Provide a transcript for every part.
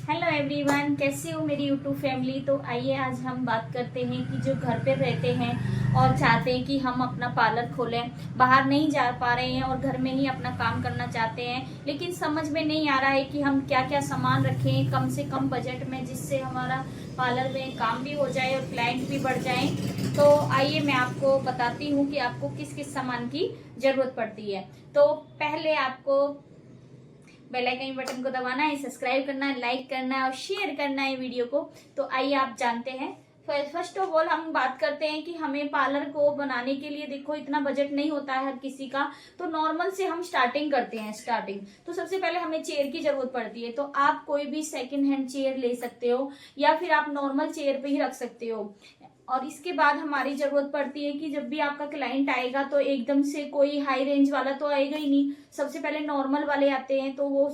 Hello everyone, कैसे हो मेरी यूट्यूब फैमिली। तो आइए आज हम बात करते हैं कि जो घर पे रहते हैं और चाहते हैं कि हम अपना पार्लर खोलें, बाहर नहीं जा पा रहे हैं और घर में ही अपना काम करना चाहते हैं, लेकिन समझ में नहीं आ रहा है कि हम क्या क्या सामान रखें कम से कम बजट में, जिससे हमारा पार्लर में काम भी हो जाए और क्लाइंट भी बढ़ जाए। तो आइए मैं आपको बताती हूँ कि आपको किस किस सामान की जरूरत पड़ती है। तो पहले आपको बेल आइकन बटन को दबाना है, सब्सक्राइब करना है, लाइक करना है और शेयर करना है वीडियो को। तो आइए आप जानते हैं। फर्स्ट ऑफ ऑल हम बात करते हैं कि हमें पार्लर को बनाने के लिए, देखो इतना बजट नहीं होता है हर किसी का, तो नॉर्मल से हम स्टार्टिंग करते हैं। तो सबसे पहले हमें चेयर की जरूरत पड़ती है। तो आप कोई भी सेकंड हैंड चेयर ले सकते हो या फिर आप नॉर्मल चेयर पे ही रख सकते हो। और इसके बाद हमारी जरूरत पड़ती है कि जब भी आपका क्लाइंट आएगा तो एकदम से कोई हाई रेंज वाला तो आएगा ही नहीं, सबसे पहले नॉर्मल वाले आते हैं। तो वो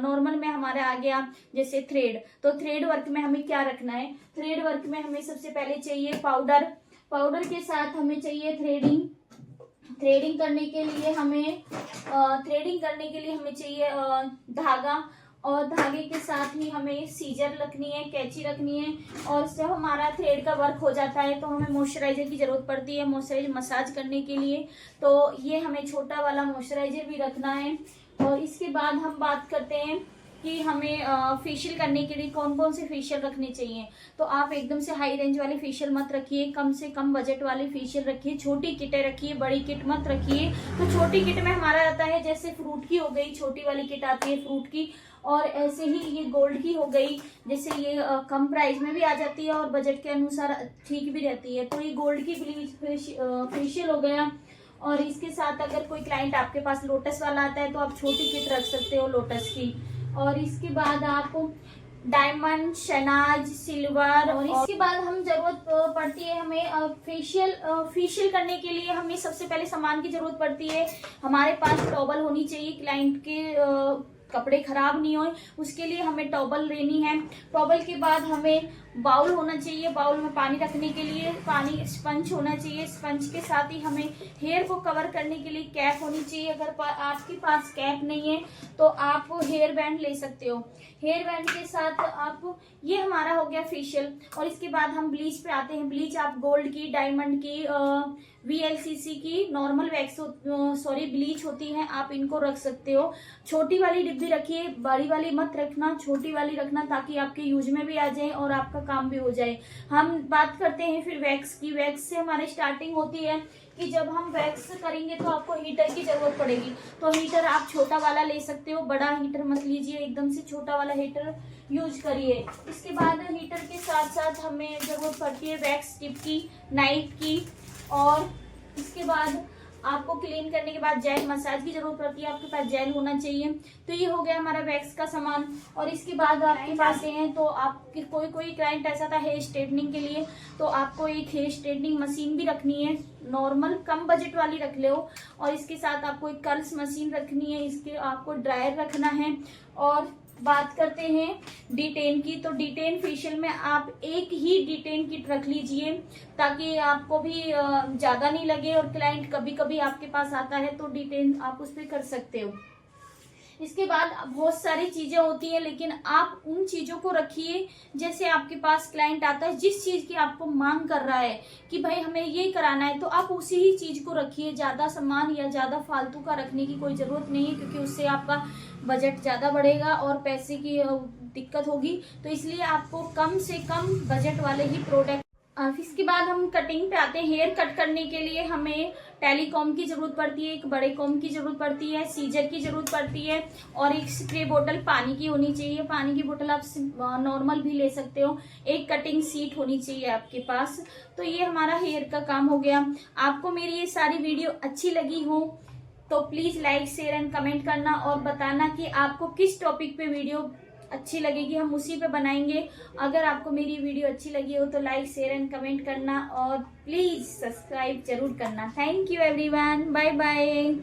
नॉर्मल में हमारे आ गया जैसे थ्रेड। तो थ्रेड वर्क में हमें क्या रखना है, थ्रेड वर्क में हमें सबसे पहले चाहिए पाउडर। पाउडर के साथ हमें चाहिए थ्रेडिंग। थ्रेडिंग करने के लिए हमें चाहिए धागा, और धागे के साथ ही हमें सीजर रखनी है, कैंची रखनी है। और जब हमारा थ्रेड का वर्क हो जाता है तो हमें मॉइस्चराइजर की जरूरत पड़ती है, मॉइस्चराइजर मसाज करने के लिए। तो ये हमें छोटा वाला मॉइस्चराइजर भी रखना है। और इसके बाद हम बात करते हैं कि हमें फेशियल करने के लिए कौन कौन से फेशियल रखने चाहिए। तो आप एकदम से हाई रेंज वाले फेशियल मत रखिए, कम से कम बजट वाले फेशियल रखिए। छोटी किटें रखिए, बड़ी किट मत रखिए। तो छोटी किट में हमारा आता है जैसे फ्रूट की हो गई, छोटी वाली किट आती है फ्रूट की। और ऐसे ही ये गोल्ड की हो गई, जैसे ये कम प्राइस में भी आ जाती है और बजट के अनुसार ठीक भी रहती है। तो ये गोल्ड की ब्लीच फेशियल हो गया। और इसके साथ अगर कोई क्लाइंट आपके पास लोटस वाला आता है तो आप छोटी किट रख सकते हो लोटस की। और इसके बाद आप डायमंड, शनाज, सिल्वर। और इसके बाद हम जरूरत पड़ती है हमें फेशियल करने के लिए हमें सबसे पहले सामान की जरूरत पड़ती है। हमारे पास टॉवल होनी चाहिए, क्लाइंट के कपड़े खराब नहीं हो, उसके लिए हमें टॉवल लेनी है। टॉवल के बाद हमें बाउल होना चाहिए, बाउल में पानी रखने के लिए पानी, स्पंज होना चाहिए। स्पंज के साथ ही हमें हेयर को कवर करने के लिए कैप होनी चाहिए। अगर आपके पास कैप नहीं है तो आप हेयर बैंड ले सकते हो। हेयर बैंड के साथ आप, ये हमारा हो गया फेशियल। और इसके बाद हम ब्लीच पे आते हैं। ब्लीच आप गोल्ड की, डायमंड की, VLCC की, नॉर्मल वैक्स ब्लीच होती है, आप इनको रख सकते हो। छोटी वाली डिब्बी रखिए, बड़ी वाली मत रखना, छोटी वाली रखना ताकि आपके यूज में भी आ जाए और आपका काम भी हो जाए। हम बात करते हैं फिर वैक्स की। वैक्स से हमारी स्टार्टिंग होती है कि जब हम वैक्स करेंगे तो आपको हीटर की जरूरत पड़ेगी। तो हीटर आप छोटा वाला ले सकते हो, बड़ा हीटर मत लीजिए, एकदम से छोटा वाला हीटर यूज करिए। इसके बाद हीटर के साथ साथ हमें जरूरत पड़ती है वैक्स टिप की, नाइफ की। और इसके बाद आपको क्लीन करने के बाद जेल मसाज की जरूरत पड़ती है, आपके पास जेल होना चाहिए। तो ये हो गया हमारा वैक्स का सामान। और इसके बाद आपके पास हैं तो आपके कोई क्लाइंट ऐसा था हेयर स्ट्रेटनिंग के लिए, तो आपको एक हेयर स्ट्रेटनिंग मशीन भी रखनी है, नॉर्मल कम बजट वाली रख लो। और इसके साथ आपको एक कर्ल्स मशीन रखनी है, इसके आपको ड्रायर रखना है। और बात करते हैं D10 की। तो D10 फेशियल में आप एक ही D10 किट रख लीजिए ताकि आपको भी ज्यादा नहीं लगे। और क्लाइंट कभी कभी आपके पास आता है तो D10 आप उस पर कर सकते हो। इसके बाद बहुत सारी चीजें होती है, लेकिन आप उन चीजों को रखिए जैसे आपके पास क्लाइंट आता है, जिस चीज की आपको मांग कर रहा है कि भाई हमें ये कराना है, तो आप उसी ही चीज को रखिए। ज्यादा सामान या ज्यादा फालतू का रखने की कोई जरूरत नहीं है, क्योंकि उससे आपका बजट ज्यादा बढ़ेगा और पैसे की दिक्कत होगी। तो इसलिए आपको कम से कम बजट वाले ही प्रोडक्ट। इसके बाद हम कटिंग पे आते हैं। हेयर कट करने के लिए हमें टेलीकॉम की जरूरत पड़ती है, एक बड़े कॉम की जरूरत पड़ती है, सीजर की जरूरत पड़ती है। और एक स्प्रे बोतल पानी की होनी चाहिए। पानी की बोतल आप नॉर्मल भी ले सकते हो। एक कटिंग सीट होनी चाहिए आपके पास। तो ये हमारा हेयर का काम हो गया। आपको मेरी ये सारी वीडियो अच्छी लगी हो तो please like, share and comment करना और बताना कि आपको किस टॉपिक पे वीडियो अच्छी लगेगी, हम उसी पे बनाएंगे। अगर आपको मेरी वीडियो अच्छी लगी हो तो लाइक, शेयर एंड कमेंट करना और प्लीज सब्सक्राइब जरूर करना। Thank you everyone, bye bye.